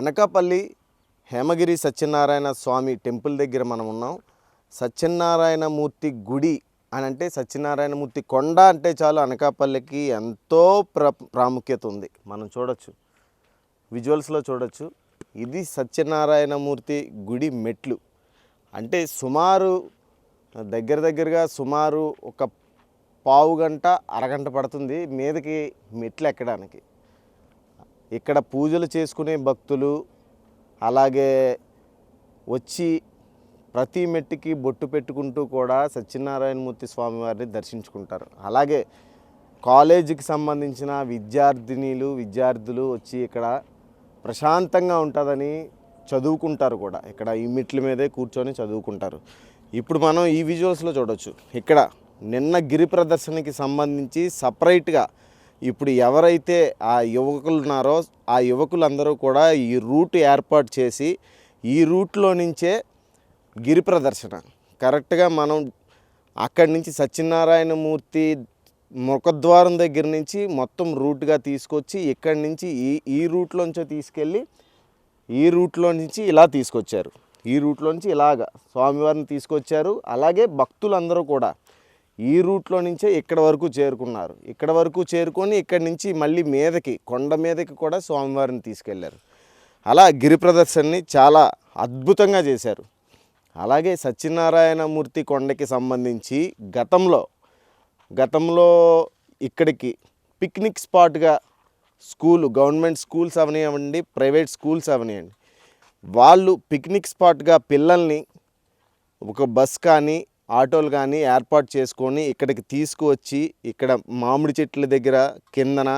అనకాపల్లి హేమగిరి సత్యనారాయణ స్వామి temple దగ్గర మనం ఉన్నాం. సత్యనారాయణమూర్తి గుడి అని అంటే సత్యనారాయణమూర్తి కొండ అంటే చాలు అనకాపల్లికి ఎంతో ప్రాముఖ్యత ఉంది. మనం చూడొచ్చు, విజువల్స్లో చూడొచ్చు. ఇది సత్యనారాయణమూర్తి గుడి మెట్లు. అంటే సుమారు దగ్గరగా సుమారు ఒక పావు గంట అరగంట పడుతుంది మీదకి మెట్లు ఎక్కడానికి. ఇక్కడ పూజలు చేసుకునే భక్తులు అలాగే వచ్చి ప్రతి మెట్టుకి బొట్టు పెట్టుకుంటూ కూడా సత్యనారాయణమూర్తి స్వామివారిని దర్శించుకుంటారు. అలాగే కాలేజీకి సంబంధించిన విద్యార్థులు వచ్చి ఇక్కడ ప్రశాంతంగా ఉంటుందని చదువుకుంటారు కూడా. ఇక్కడ ఈ మెట్ల మీదే కూర్చొని చదువుకుంటారు. ఇప్పుడు మనం ఈ విజువల్స్లో చూడవచ్చు. ఇక్కడ నిన్న గిరి ప్రదర్శనకి సంబంధించి సపరేట్గా ఇప్పుడు ఎవరైతే ఆ యువకులు ఉన్నారో ఆ యువకులందరూ కూడా ఈ రూట్ ఏర్పాటు చేసి ఈ రూట్లో నుంచే గిరి ప్రదర్శన కరెక్ట్గా మనం అక్కడి నుంచి సత్యనారాయణమూర్తి ముఖద్వారం దగ్గర నుంచి మొత్తం రూట్గా తీసుకొచ్చి ఇక్కడి నుంచి ఈ రూట్లోంచో తీసుకెళ్ళి ఈ రూట్లో నుంచి ఇలా తీసుకొచ్చారు. ఈ రూట్లోంచి ఇలాగా స్వామివారిని తీసుకొచ్చారు. అలాగే భక్తులందరూ కూడా ఈ రూట్లో నుంచే ఇక్కడ వరకు చేరుకున్నారు. ఇక్కడ వరకు చేరుకొని ఇక్కడి నుంచి మళ్ళీ మీదకి కొండ మీదకి కూడా స్వామివారిని తీసుకెళ్లారు. అలా గిరి ప్రదర్శనని చాలా అద్భుతంగా చేశారు. అలాగే సత్యనారాయణమూర్తి కొండకి సంబంధించి గతంలో ఇక్కడికి పిక్నిక్ స్పాట్గా గవర్నమెంట్ స్కూల్స్ అవనివ్వండి, ప్రైవేట్ స్కూల్స్ అవనివ్వండి, వాళ్ళు పిక్నిక్ స్పాట్గా పిల్లల్ని ఒక బస్ కానీ ఆటోలు కానీ ఏర్పాటు చేసుకొని ఇక్కడికి తీసుకువచ్చి ఇక్కడ మామిడి చెట్ల దగ్గర కిందన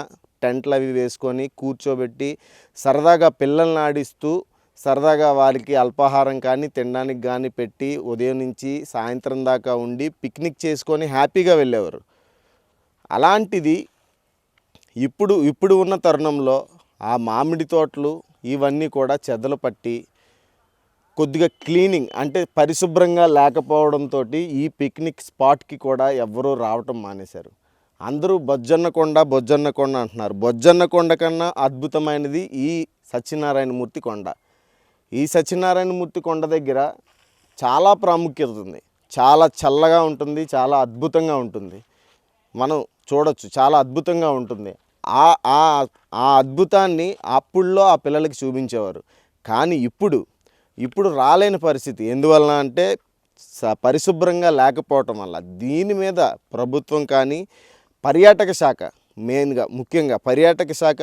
టెంట్లు అవి వేసుకొని కూర్చోబెట్టి సరదాగా పిల్లల్ని ఆడిస్తూ సరదాగా వారికి అల్పాహారం కానీ తినడానికి కానీ పెట్టి ఉదయం నుంచి సాయంత్రం దాకా ఉండి పిక్నిక్ చేసుకొని హ్యాపీగా వెళ్ళేవారు. అలాంటిది ఇప్పుడు ఉన్న తరుణంలో ఆ మామిడి తోటలు ఇవన్నీ కూడా చెదలు పట్టి కొద్దిగా క్లీనింగ్ అంటే పరిశుభ్రంగా లేకపోవడంతో ఈ పిక్నిక్ స్పాట్కి కూడా ఎవ్వరూ రావటం మానేశారు. అందరూ బొజ్జన్న కొండ అంటున్నారు. బొజ్జన్న కొండ కన్నా అద్భుతమైనది ఈ సత్యనారాయణమూర్తి కొండ. ఈ సత్యనారాయణమూర్తి కొండ దగ్గర చాలా ప్రాముఖ్యత ఉంది. చాలా చల్లగా ఉంటుంది, చాలా అద్భుతంగా ఉంటుంది. మనం చూడొచ్చు, చాలా అద్భుతంగా ఉంటుంది. ఆ అద్భుతాన్ని అప్పుల్లో ఆ పిల్లలకి చూపించేవారు. కానీ ఇప్పుడు రాలేని పరిస్థితి. ఎందువలన అంటే పరిశుభ్రంగా లేకపోవటం వల్ల. దీని మీద ప్రభుత్వం కానీ పర్యాటక శాఖ ముఖ్యంగా పర్యాటక శాఖ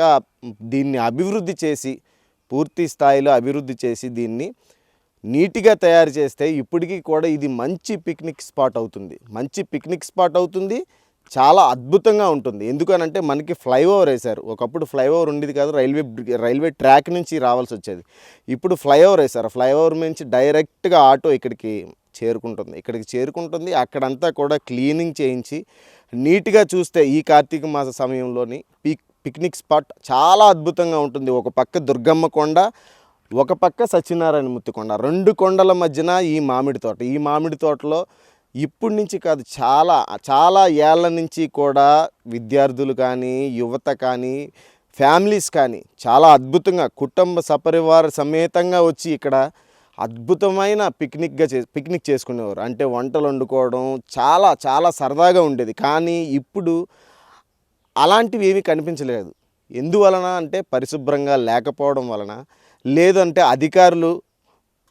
దీన్ని అభివృద్ధి చేసి పూర్తి స్థాయిలో అభివృద్ధి చేసి దీన్ని నీట్గా తయారు చేస్తే ఇప్పటికీ కూడా ఇది మంచి పిక్నిక్ స్పాట్ అవుతుంది. చాలా అద్భుతంగా ఉంటుంది. ఎందుకనంటే మనకి ఫ్లైఓవర్ వేశారు. ఒకప్పుడు ఫ్లైఓవర్ ఉండేది కాదు, రైల్వే ట్రాక్ నుంచి రావాల్సి వచ్చేది. ఇప్పుడు ఫ్లైఓవర్ వేశారు. ఫ్లైఓవర్ నుంచి డైరెక్ట్గా ఆటో ఇక్కడికి చేరుకుంటుంది. అక్కడంతా కూడా క్లీనింగ్ చేయించి నీట్గా చూస్తే ఈ కార్తీక మాస సమయంలోని పిక్నిక్ స్పాట్ చాలా అద్భుతంగా ఉంటుంది. ఒక పక్క దుర్గమ్మ కొండ, ఒక పక్క సత్యనారాయణమూర్తి కొండ, రెండు కొండల మధ్యన ఈ మామిడి తోటలో ఇప్పటి నుంచి కాదు, చాలా ఏళ్ళ నుంచి కూడా విద్యార్థులు కానీ యువత కానీ ఫ్యామిలీస్ కానీ చాలా అద్భుతంగా కుటుంబ సపరివార సమేతంగా వచ్చి ఇక్కడ అద్భుతమైన పిక్నిక్ చేసుకునేవారు. అంటే వంటలు వండుకోవడం చాలా సరదాగా ఉండేది. కానీ ఇప్పుడు అలాంటివి ఏమీ కనిపించలేదు. ఎందువలన అంటే పరిశుభ్రంగా లేకపోవడం వలన, లేదంటే అధికారులు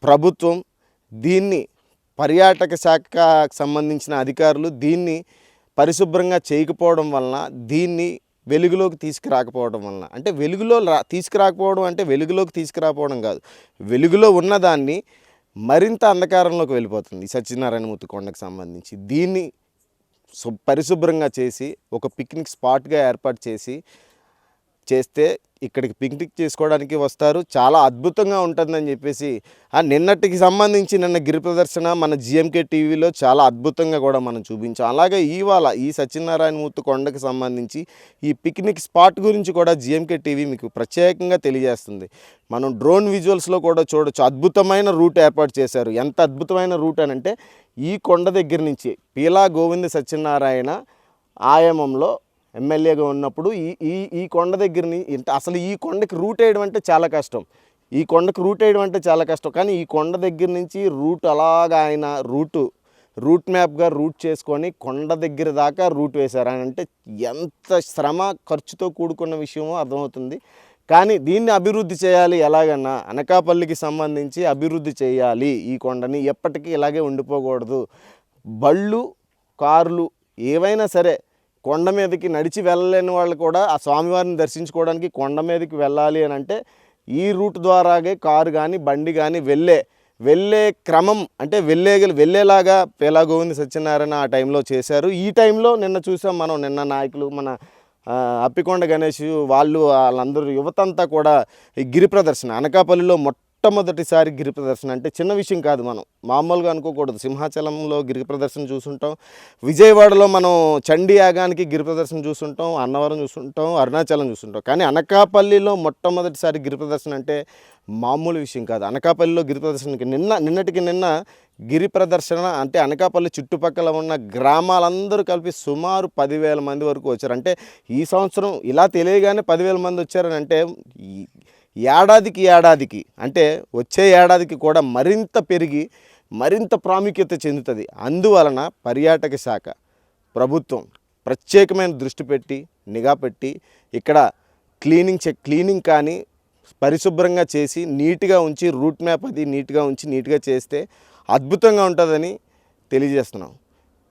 ప్రభుత్వం దీన్ని పర్యాటక శాఖకు సంబంధించిన అధికారులు దీన్ని పరిశుభ్రంగా చేయకపోవడం వలన, దీన్ని వెలుగులోకి తీసుకురాకపోవడం వలన, అంటే వెలుగులోకి తీసుకురాకపోవడం కాదు, వెలుగులో ఉన్నదాన్ని మరింత అంధకారంలోకి వెళ్ళిపోతుంది. సత్యనారాయణమూర్తి కొండకు సంబంధించి దీన్ని పరిశుభ్రంగా చేసి ఒక పిక్నిక్ స్పాట్గా ఏర్పాటు చేస్తే ఇక్కడికి పిక్నిక్ చేసుకోవడానికి వస్తారు. చాలా అద్భుతంగా ఉంటుందని చెప్పేసి నిన్నటికి సంబంధించి నిన్న గిరి ప్రదర్శన మన జిఎంకే టీవీలో చాలా అద్భుతంగా కూడా మనం చూపించాం. అలాగే ఇవాళ ఈ సత్యనారాయణమూర్తి కొండకి సంబంధించి ఈ పిక్నిక్ స్పాట్ గురించి కూడా జిఎంకే టీవీ మీకు ప్రత్యేకంగా తెలియజేస్తుంది. మనం డ్రోన్ విజువల్స్లో కూడా చూడొచ్చు. అద్భుతమైన రూట్ ఏర్పాటు చేశారు. ఎంత అద్భుతమైన రూట్ అని అంటే ఈ కొండ దగ్గర నుంచి పీలా గోవింద సత్యనారాయణ ఆయామంలో ఎమ్మెల్యేగా ఉన్నప్పుడు ఈ కొండ దగ్గరని అసలు ఈ కొండకి రూట్ వేయడం అంటే చాలా కష్టం. ఈ కొండకు రూట్ వేయడం అంటే చాలా కష్టం. కానీ ఈ కొండ దగ్గర నుంచి రూట్ అలాగా ఆయన రూట్ మ్యాప్గా రూట్ చేసుకొని కొండ దగ్గర దాకా రూట్ వేశారు. అని అంటే ఎంత శ్రమ ఖర్చుతో కూడుకున్న విషయమో అర్థమవుతుంది. కానీ దీన్ని అభివృద్ధి చేయాలి, ఎలాగన్నా అనకాపల్లికి సంబంధించి అభివృద్ధి చేయాలి. ఈ కొండని ఎప్పటికీ ఇలాగే ఉండిపోకూడదు. బళ్ళు కార్లు ఏవైనా సరే కొండ మీదకి నడిచి వెళ్ళలేని వాళ్ళు కూడా ఆ స్వామివారిని దర్శించుకోవడానికి కొండ మీదకి వెళ్ళాలి అని అంటే ఈ రూట్ ద్వారాగే కారు కానీ బండి కానీ వెళ్ళే క్రమం అంటే వెళ్ళేలాగా పేలా గోవింద సత్యనారాయణ ఆ టైంలో చేశారు. ఈ టైంలో నిన్న చూసాం మనం, నిన్న నాయకులు మన అప్పికొండ గణేష్ వాళ్ళందరూ యువతంతా కూడా ఈ గిరి ప్రదర్శన అనకాపల్లిలో మొట్టమొదటిసారి గిరి ప్రదర్శన అంటే చిన్న విషయం కాదు. మనం మామూలుగా అనుకోకూడదు. సింహాచలంలో గిరి ప్రదర్శన చూసుంటాం, విజయవాడలో మనం చండీ యాగానికి గిరి ప్రదర్శన చూసుంటాం, అన్నవరం చూసుంటాం, అరుణాచలం చూసుంటాం. కానీ అనకాపల్లిలో మొట్టమొదటిసారి గిరి ప్రదర్శన అంటే మామూలు విషయం కాదు. అనకాపల్లిలో గిరి ప్రదర్శనకి నిన్న గిరి ప్రదర్శన అంటే అనకాపల్లి చుట్టుపక్కల ఉన్న గ్రామాలందరూ కలిపి సుమారు 10,000 మంది వరకు వచ్చారు. అంటే ఈ సంవత్సరం ఇలా తెలియగానే 10,000 మంది వచ్చారని అంటే ఏడాదికి అంటే వచ్చే ఏడాదికి కూడా మరింత పెరిగి మరింత ప్రాముఖ్యత చెందుతుంది. అందువలన పర్యాటక శాఖ ప్రభుత్వం ప్రత్యేకమైన దృష్టి పెట్టి నిఘా పెట్టి ఇక్కడ క్లీనింగ్ కానీ పరిశుభ్రంగా చేసి నీట్గా ఉంచి రూట్ మ్యాప్ అది నీట్గా ఉంచి నీట్గా చేస్తే అద్భుతంగా ఉంటుందని తెలియజేస్తున్నాం.